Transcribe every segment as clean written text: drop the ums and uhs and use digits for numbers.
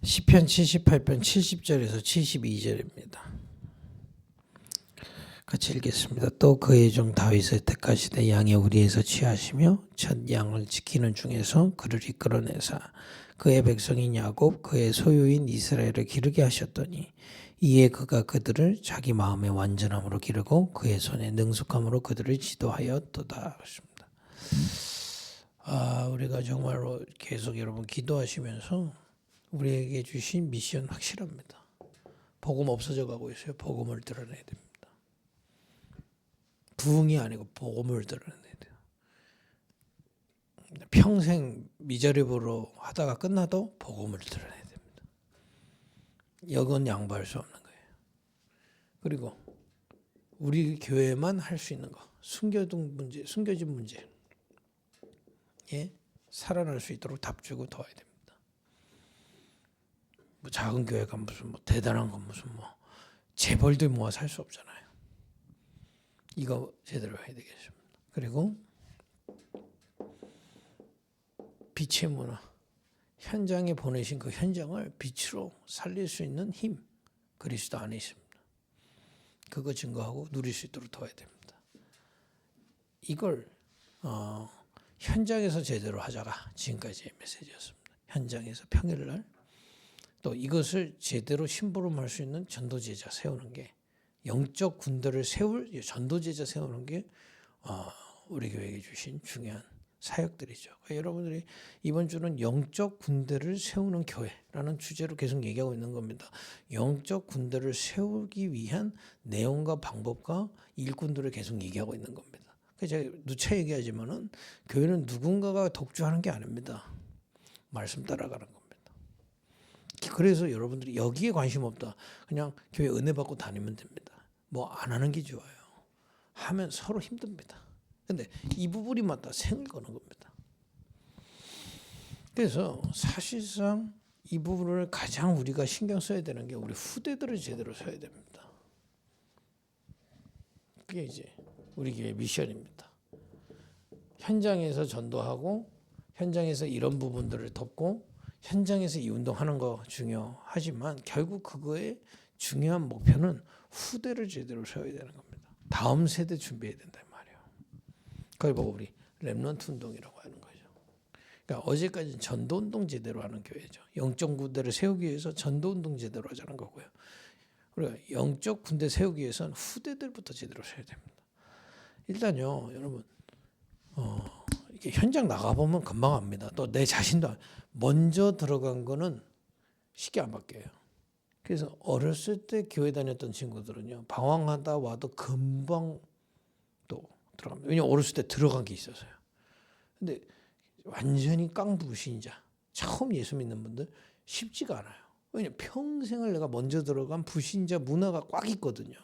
시편 78편 70절에서 72절입니다. 같이 읽겠습니다. 또 그의 종 다윗을 택하시되 양의 우리에서 취하시며 첫 양을 지키는 중에서 그를 이끌어내사 그의 백성인 야곱 그의 소유인 이스라엘을 기르게 하셨더니 이에 그가 그들을 자기 마음의 완전함으로 기르고 그의 손의 능숙함으로 그들을 지도하였도다. 우리가 정말로 계속 여러분 기도하시면서 우리에게 주신 미션 확실합니다. 복음 없어져 가고 있어요. 복음을 드러내야 됩니다. 부흥이 아니고 복음을 드러내야 돼요. 평생 미저리브로 하다가 끝나도 복음을 드러내야 됩니다. 여건 양보할 수 없는 거예요. 그리고 우리 교회만 할 수 있는 거, 숨겨진 문제, 살아날 수 있도록 답주고 도와야 됩니다. 뭐 작은 교회가 무슨 뭐 대단한 건 무슨 뭐 재벌들 모아 살 수 없잖아요. 이거 제대로 해야 되겠습니다. 그리고 빛의 문화, 현장에 보내신 그 현장을 빛으로 살릴 수 있는 힘, 그리스도 안에 있습니다. 그거 증거하고 누릴 수 있도록 도와야 됩니다. 이걸 현장에서 제대로 하자가 지금까지의 메시지였습니다. 현장에서 평일날 또 이것을 제대로 심부름할 수 있는 전도제자 세우는 게 영적 군대를 세울 전도제자 세우는 게 우리 교회에게 주신 중요한 사역들이죠. 그러니까 여러분들이 이번 주는 영적 군대를 세우는 교회라는 주제로 계속 얘기하고 있는 겁니다. 영적 군대를 세우기 위한 내용과 방법과 일꾼들을 계속 얘기하고 있는 겁니다. 제가 누차 얘기하지만은 교회는 누군가가 독주하는 게 아닙니다. 말씀 따라가는 겁니다. 그래서 여러분들이 여기에 관심 없다. 그냥 교회 은혜 받고 다니면 됩니다. 뭐 안 하는 게 좋아요. 하면 서로 힘듭니다. 근데 이 부분이 맞다. 생을 거는 겁니다. 그래서 사실상 이 부분을 가장 우리가 신경 써야 되는 게 우리 후대들을 제대로 써야 됩니다. 그게 이제 우리 교회 미션입니다. 현장에서 전도하고 현장에서 이런 부분들을 돕고 현장에서 이 운동하는 거 중요하지만 결국 그거의 중요한 목표는 후대를 제대로 세워야 되는 겁니다. 다음 세대 준비해야 된단 말이에요. 그걸 보고 우리 렘넌트 운동이라고 하는 거죠. 그러니까 어제까지는 전도 운동 제대로 하는 교회죠. 영적 군대를 세우기 위해서 전도 운동 제대로 하자는 거고요. 우리가 영적 군대 세우기 위해서는 후대들부터 제대로 세워야 됩니다. 일단요, 여러분, 이렇게 현장 나가보면 금방 압니다. 또 내 자신도 먼저 들어간 거는 쉽게 안 바뀌어요. 그래서 어렸을 때 교회 다녔던 친구들은요, 방황하다 와도 금방 또 들어갑니다. 왜냐면 어렸을 때 들어간 게 있어서요. 근데 완전히 깡부신자, 처음 예수 믿는 분들 쉽지가 않아요. 왜냐면 평생을 내가 먼저 들어간 부신자 문화가 꽉 있거든요.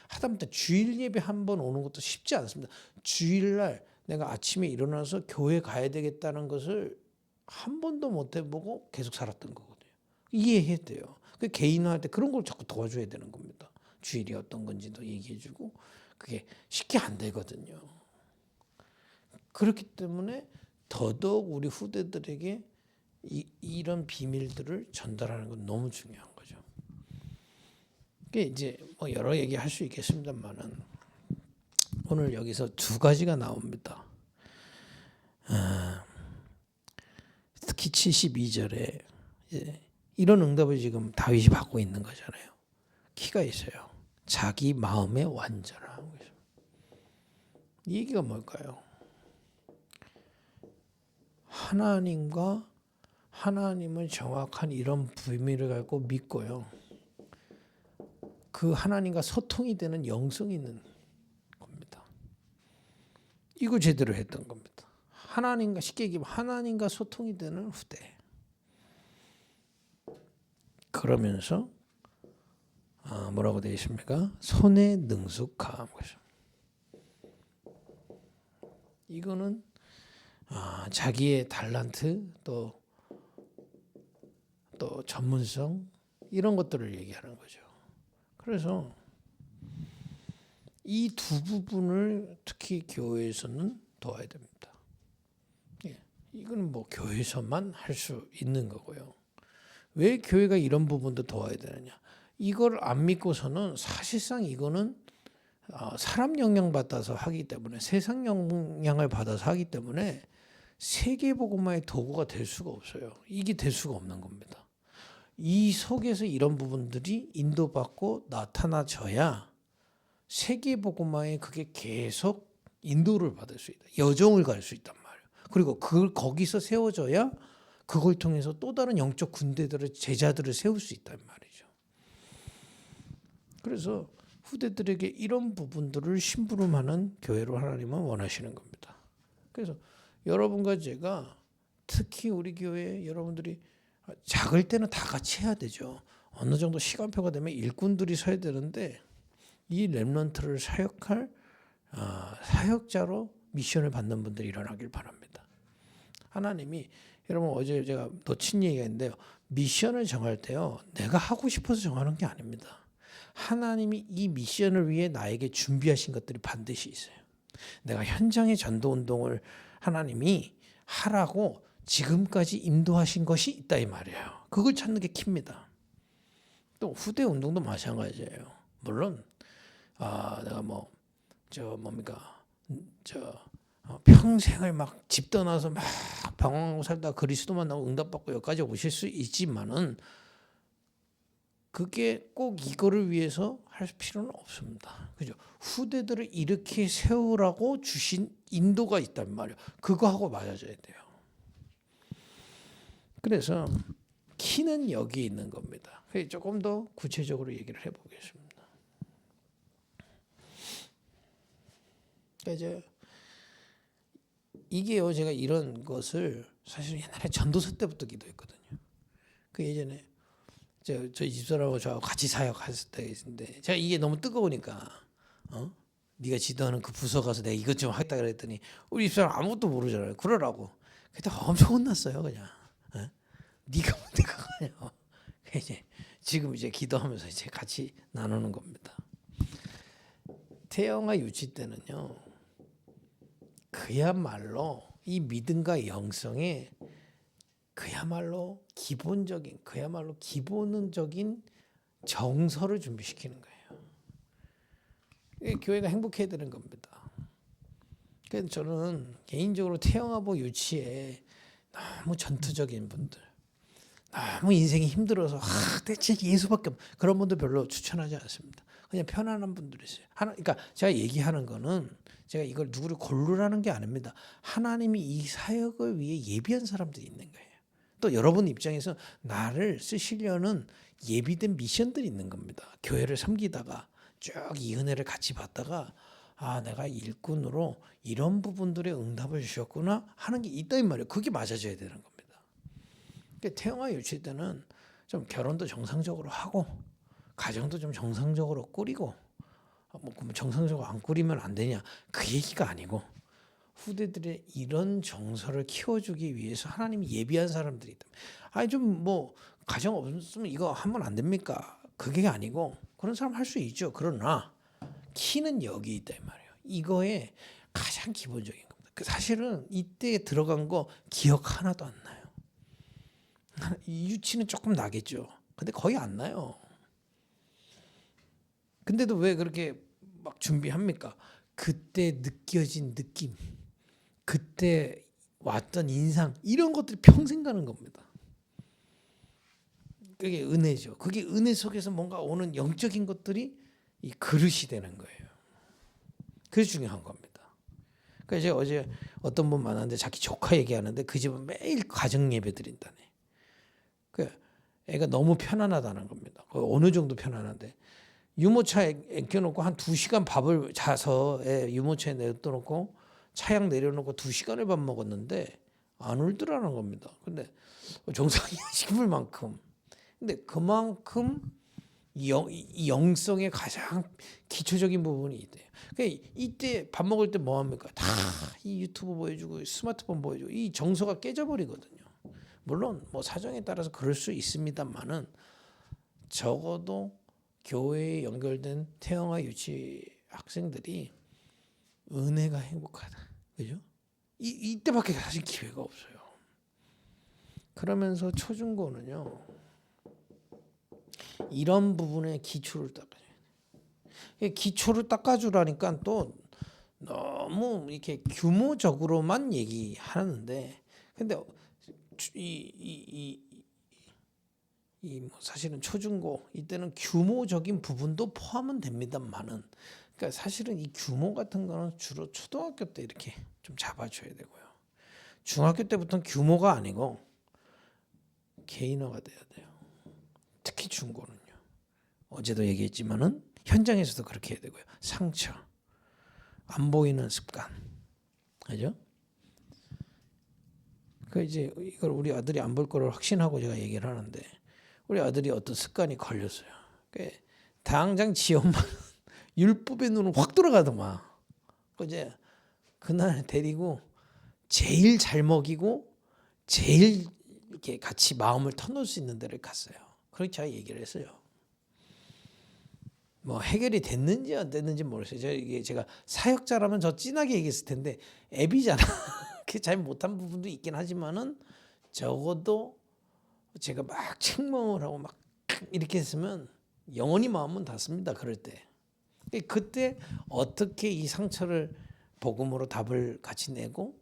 하다못해 주일 예배 한 번 오는 것도 쉽지 않습니다. 주일날 내가 아침에 일어나서 교회 가야 되겠다는 것을 한 번도 못 해보고 계속 살았던 거거든요. 이해해야 돼요. 그 개인화할 때 그런 걸 자꾸 도와줘야 되는 겁니다. 주일이 어떤 건지도 얘기해주고 그게 쉽게 안 되거든요. 그렇기 때문에 더더욱 우리 후대들에게 이런 비밀들을 전달하는 건 너무 중요한 거죠. 그게 이제 뭐 여러 얘기 할 수 있겠습니다만은 오늘 여기서 두 가지가 나옵니다. 특히 72절에 이런 응답을 지금 다윗이 받고 있는 거잖아요. 키가 있어요. 자기 마음의 완전함. 이 얘기가 뭘까요? 하나님과 하나님을 정확한 이런 비밀을 갖고 믿고요. 그 하나님과 소통이 되는 영성이 있는 겁니다. 이거 제대로 했던 겁니다. 하나님과 쉽게 얘기하면 하나님과 소통이 되는 후대. 그러면서 뭐라고 되어 있습니까? 손에 능숙함. 이거는 자기의 달란트 또 전문성 이런 것들을 얘기하는 거죠. 그래서 이 두 부분을 특히 교회에서는 도와야 됩니다. 이건 뭐 교회에서만 할 수 있는 거고요. 왜 교회가 이런 부분도 도와야 되느냐? 이걸 안 믿고서는 사실상 이거는 사람 영향 받아서 하기 때문에 세상 영향을 받아서 하기 때문에 세계복음화의 도구가 될 수가 없어요. 이게 될 수가 없는 겁니다. 이 속에서 이런 부분들이 인도받고 나타나져야 세계복음화에 그게 계속 인도를 받을 수 있다. 여정을 갈 수 있단 말이에요. 그리고 그걸 거기서 세워져야 그걸 통해서 또 다른 영적 군대들을 제자들을 세울 수 있단 말이죠. 그래서 후대들에게 이런 부분들을 심부름하는 교회로 하나님은 원하시는 겁니다. 그래서 여러분과 제가 특히 우리 교회 여러분들이 작을 때는 다 같이 해야 되죠. 어느 정도 시간표가 되면 일꾼들이 서야 되는데 이 렘넌트를 사역할 사역자로 미션을 받는 분들이 일어나길 바랍니다. 하나님이 여러분 어제 제가 놓친 얘기인데요. 미션을 정할 때요. 내가 하고 싶어서 정하는 게 아닙니다. 하나님이 이 미션을 위해 나에게 준비하신 것들이 반드시 있어요. 내가 현장의 전도운동을 하나님이 하라고 지금까지 인도하신 것이 있다 이 말이에요. 그걸 찾는 게 킵니다. 또 후대 운동도 마찬가지예요. 물론 내가 평생을 막 집 떠나서 막 방황하고 살다가 그리스도 만나고 응답받고 여기까지 오실 수 있지만은 그게 꼭 이거를 위해서 할 필요는 없습니다. 그죠? 후대들을 이렇게 세우라고 주신 인도가 있단 말이에요. 그거하고 맞아져야 돼요. 그래서 키는 여기 있는 겁니다. 조금 더 구체적으로 얘기를 해보겠습니다. 이제 이게요, 제가 이런 것을 사실 옛날에 전도서 때부터 기도했거든요. 그 예전에 저희 집사람하고 저하고 같이 사역했을 때인데 제가 이게 너무 뜨거우니까 네가 지도하는 그 부서 가서 내가 이것 좀 하겠다 그랬더니 우리 집사람 아무것도 모르잖아요. 그러라고. 그때 엄청 혼났어요, 그냥. 네가 뭔데가 가냐. 이제 지금 이제 기도하면서 이제 같이 나누는 겁니다. 태영아 유치 때는요. 그야말로 이 믿음과 영성에 그야말로 기본적인 정서를 준비시키는 거예요. 교회가 행복해야 되는 겁니다. 그래서 저는 개인적으로 태영아보 유치에 너무 전투적인 분들, 너무 인생이 힘들어서 대체 예수밖에 없 그런 분들 별로 추천하지 않습니다. 그냥 편안한 분들이세요. 그러니까 제가 얘기하는 거는 제가 이걸 누구를 고르라는 게 아닙니다. 하나님이 이 사역을 위해 예비한 사람들이 있는 거예요. 또 여러분 입장에서 나를 쓰시려는 예비된 미션들이 있는 겁니다. 교회를 섬기다가 쭉 이 은혜를 같이 받다가 내가 일꾼으로 이런 부분들에 응답을 주셨구나 하는 게 있다 이 말이에요. 그게 맞아져야 되는 겁니다. 그러니까 태영아 유치 때는 좀 결혼도 정상적으로 하고 가정도 좀 정상적으로 꾸리고 정상적으로 안 꾸리면 안 되냐 그 얘기가 아니고 후대들의 이런 정서를 키워주기 위해서 하나님이 예비한 사람들이 있다. 좀 가정 없으면 이거 하면 안 됩니까? 그게 아니고 그런 사람 할 수 있죠. 그러나 키는 여기 있다 이 말이에요. 이거에 가장 기본적인 겁니다. 사실은 이때 들어간 거 기억 하나도 안 나요. 유치는 조금 나겠죠. 근데 거의 안 나요. 근데도 왜 그렇게 막 준비합니까? 그때 느껴진 느낌, 그때 왔던 인상 이런 것들이 평생 가는 겁니다. 그게 은혜죠. 그게 은혜 속에서 뭔가 오는 영적인 것들이 이 그릇이 되는 거예요. 그게 중요한 겁니다. 그래서 제가 어제 어떤 분 만났는데 자기 조카 얘기하는데 그 집은 매일 가정 예배 드린다네. 그 애가 너무 편안하다는 겁니다. 어느 정도 편안한데 유모차에 앵겨놓고 한 2시간 밥을 자서 유모차에 내려놓고 차양 내려놓고 2시간을 밥 먹었는데 안 울더라는 겁니다. 근데 정상이야 싶을 만큼. 근데 그만큼 이 영성의 가장 기초적인 부분이 있대요. 그러니까 이때 밥 먹을 때 뭐 합니까? 다 이 유튜브 보여주고 스마트폰 보여주고 이 정서가 깨져버리거든요. 물론 사정에 따라서 그럴 수 있습니다만은 적어도 교회에 연결된 태영아 유치 학생들이 은혜가 행복하다. 그죠? 이때밖에 사실 기회가 없어요. 그러면서 초중고는요. 이런 부분에 기초를 닦아줘야 돼. 기초를 닦아주라니까 또 너무 이렇게 규모적으로만 얘기하는데, 근데 뭐 사실은 초중고 이때는 규모적인 부분도 포함은 됩니다만은, 그러니까 사실은 이 규모 같은 거는 주로 초등학교 때 이렇게 좀 잡아줘야 되고요. 중학교 때부터는 규모가 아니고 개인화가 돼야 돼요. 특히 중고는요. 어제도 얘기했지만은 현장에서도 그렇게 해야 되고요. 상처, 안 보이는 습관, 그죠? 그 이제 이걸 우리 아들이 안 볼 거를 확신하고 제가 얘기를 하는데, 우리 아들이 어떤 습관이 걸렸어요. 당장 지 엄마 율법의 눈을 확 들어가더만. 이제 그날 데리고 제일 잘 먹이고 제일 이렇게 같이 마음을 터놓을 수 있는 데를 갔어요. 그렇게 제가 얘기를 했어요. 뭐 해결이 됐는지 안 됐는지 모르겠어요. 이게 제가 사역자라면 저 진하게 얘기했을 텐데 애비잖아. 잘 못한 부분도 있긴 하지만은 적어도 제가 막 책망을 하고 막 이렇게 했으면 영원히 마음은 닿습니다. 그럴 때. 그때 어떻게 이 상처를 복음으로 답을 같이 내고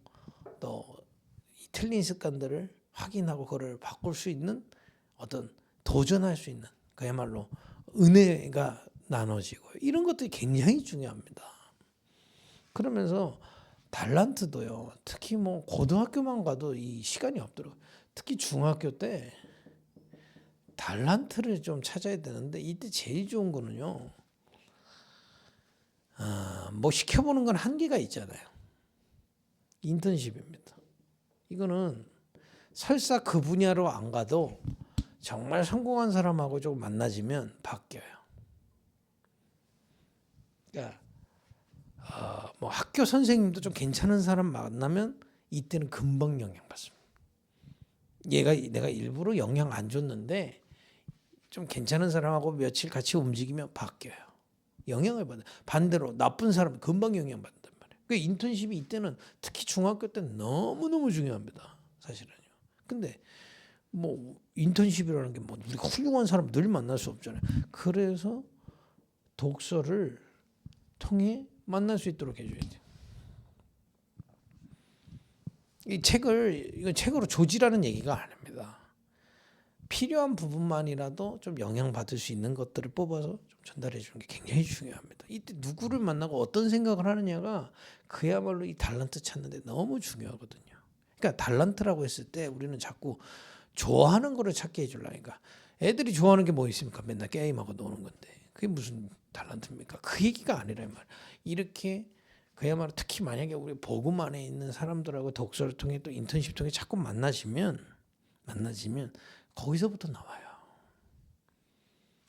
또 이 틀린 습관들을 확인하고 그걸 바꿀 수 있는 어떤 도전할 수 있는 그야말로 은혜가 나눠지고 이런 것들이 굉장히 중요합니다. 그러면서 달란트도요. 특히 뭐 고등학교만 가도 이 시간이 없더라고요. 특히 중학교 때 달란트를 좀 찾아야 되는데 이때 제일 좋은 거는요. 뭐 시켜보는 건 한계가 있잖아요. 인턴십입니다. 이거는 설사 그 분야로 안 가도 정말 성공한 사람하고 좀 만나지면 바뀌어요. 그러니까 뭐 학교 선생님도 좀 괜찮은 사람 만나면 이때는 금방 영향받습니다. 내가 일부러 영향 안 줬는데 좀 괜찮은 사람하고 며칠 같이 움직이면 바뀌어요. 영향을 받아요. 반대로 나쁜 사람 금방 영향받는단 말이에요. 그 인턴십이 이때는 특히 중학교 때는 너무너무 중요합니다. 사실은요. 근데 뭐 인턴십이라는 게 뭐 우리가 훌륭한 사람 늘 만날 수 없잖아요. 그래서 독서를 통해 만날 수 있도록 해줘야 돼요. 이건 책으로 조지라는 얘기가 아닙니다. 필요한 부분만이라도 좀 영향받을 수 있는 것들을 뽑아서 좀 전달해 주는 게 굉장히 중요합니다. 이때 누구를 만나고 어떤 생각을 하느냐가 그야말로 이 달란트 찾는데 너무 중요하거든요. 그러니까 달란트라고 했을 때 우리는 자꾸 좋아하는 거를 찾게 해주려니까. 애들이 좋아하는 게 뭐 있습니까? 맨날 게임하고 노는 건데 그게 무슨 달란트입니까? 그 얘기가 아니라 말. 이렇게 그야말로 특히 만약에 우리 복음 안에 있는 사람들하고 독서를 통해 또 인턴십 통해 자꾸 만나지면 거기서부터 나와요.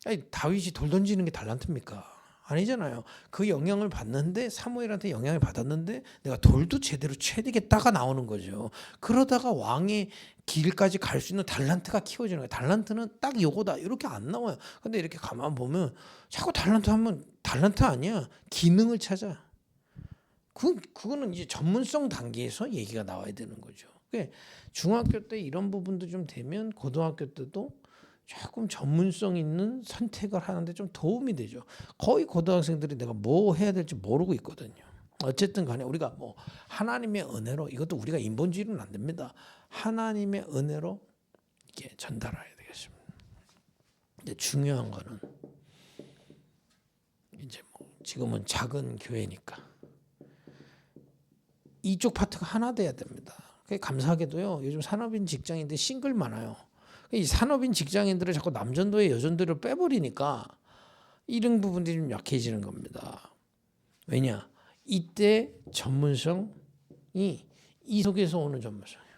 아니, 다윗이 돌 던지는 게 달란트입니까? 아니잖아요. 그 영향을 받는데 사무엘한테 영향을 받았는데 내가 돌도 제대로 쳐야 되겠다가 나오는 거죠. 그러다가 왕의 길까지 갈 수 있는 달란트가 키워지는 거예요. 달란트는 딱 요거다 이렇게 안 나와요. 근데 이렇게 가만 보면 자꾸 달란트 하면 달란트 아니야. 기능을 찾아. 그거는 이제 전문성 단계에서 얘기가 나와야 되는 거죠. 중학교 때 이런 부분도 좀 되면 고등학교 때도 조금 전문성 있는 선택을 하는데 좀 도움이 되죠. 거의 고등학생들이 내가 뭐 해야 될지 모르고 있거든요. 어쨌든 간에 우리가 뭐 하나님의 은혜로 이것도 우리가 인본주의는 안 됩니다. 하나님의 은혜로 이게 전달해야 되겠습니다. 근데 중요한 거는 이제 뭐 지금은 작은 교회니까 이쪽 파트가 하나 돼야 됩니다. 감사하게도요. 요즘 산업인 직장인들 싱글 많아요. 이 산업인 직장인들을 자꾸 남전도의 여전도를 빼버리니까 이런 부분들이 좀 약해지는 겁니다. 왜냐? 이때 전문성이 이 속에서 오는 전문성이에요.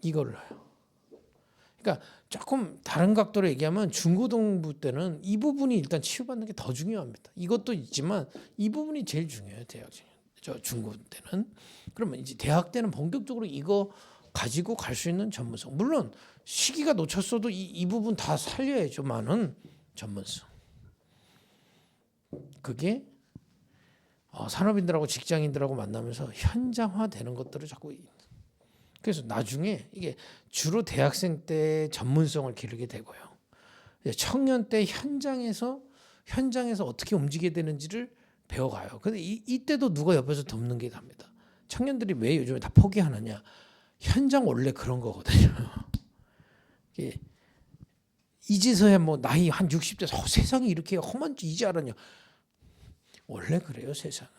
이걸로요. 그러니까 조금 다른 각도로 얘기하면 중고등부 때는 이 부분이 일단 치유받는 게 더 중요합니다. 이것도 있지만 이 부분이 제일 중요해요. 중고 때는. 그러면 이제 대학 때는 본격적으로 이거 가지고 갈 수 있는 전문성. 물론 시기가 놓쳤어도 이 부분 다 살려야죠만은 전문성. 그게 산업인들하고 직장인들하고 만나면서 현장화되는 것들을 자꾸. 그래서 나중에 이게 주로 대학생 때 전문성을 기르게 되고요. 청년 때 현장에서 어떻게 움직여야 되는지를 배워가요. 근데 이때도 누가 옆에서 돕는 게 답니다. 청년들이 왜 요즘에 다 포기하느냐? 현장 원래 그런 거거든요. 이제서야 뭐 나이 한 60대 세상이 이렇게 험한지 이제 알았냐? 원래 그래요, 세상은.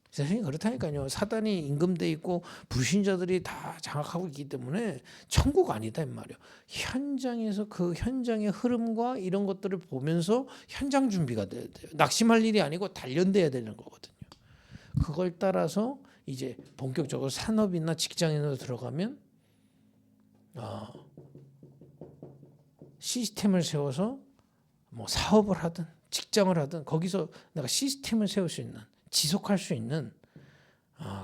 세상이 그렇다니까요. 사단이 임금돼 있고 불신자들이 다 장악하고 있기 때문에 천국 아니다 이 말이에요. 현장에서 그 현장의 흐름과 이런 것들을 보면서 현장 준비가 돼야 돼요. 낙심할 일이 아니고 단련돼야 되는 거거든요. 그걸 따라서 이제 본격적으로 산업이나 직장인으로 들어가면 시스템을 세워서 뭐 사업을 하든 직장을 하든 거기서 내가 시스템을 세울 수 있는, 지속할 수 있는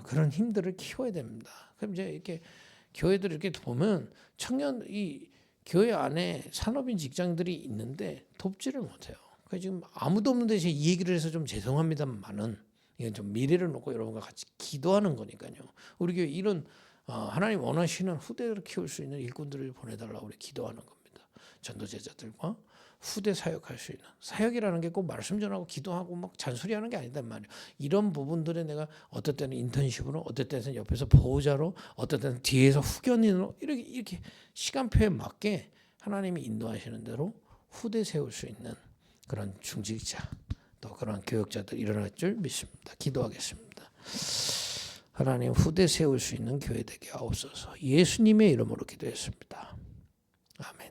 그런 힘들을 키워야 됩니다. 그럼 이제 이렇게 교회들 이렇게 보면 청년 이 교회 안에 산업인 직장들이 있는데 돕지를 못해요. 그 지금 아무도 없는데 제가 이 얘기를 해서 좀 죄송합니다만은 이건 좀 미래를 놓고 여러분과 같이 기도하는 거니까요. 우리 교회 이런 하나님 원하시는 후대를 키울 수 있는 일꾼들을 보내달라고 우리 기도하는 겁니다. 전도 제자들과 후대 사역할 수 있는 사역이라는 게 꼭 말씀 전하고 기도하고 막 잔소리하는 게 아니단 말이에요. 이런 부분들에 내가 어떨 때는 인턴십으로, 어떨 때는 옆에서 보호자로, 어떨 때는 뒤에서 후견인으로 이렇게 시간표에 맞게 하나님이 인도하시는 대로 후대 세울 수 있는 그런 중직자 또 그런 교역자들 일어날 줄 믿습니다. 기도하겠습니다. 하나님 후대 세울 수 있는 교회 되게 하옵소서. 예수님의 이름으로 기도했습니다. 아멘.